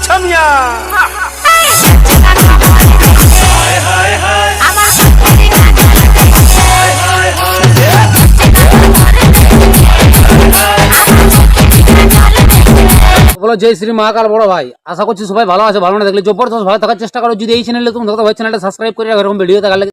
করছো মিয়া? বলো জয় শ্রী মহাকাল বড় ভাই, আশা করছি সবাই ভালো আছে। ভালো না দেখলে জবরদস্ত ভালো থাকার চেষ্টা করো। যদি এই চ্যানেলে তুমি চ্যানেলটা সাবস্ক্রাইব করে এরকম ভিডিও দেখার লাগে।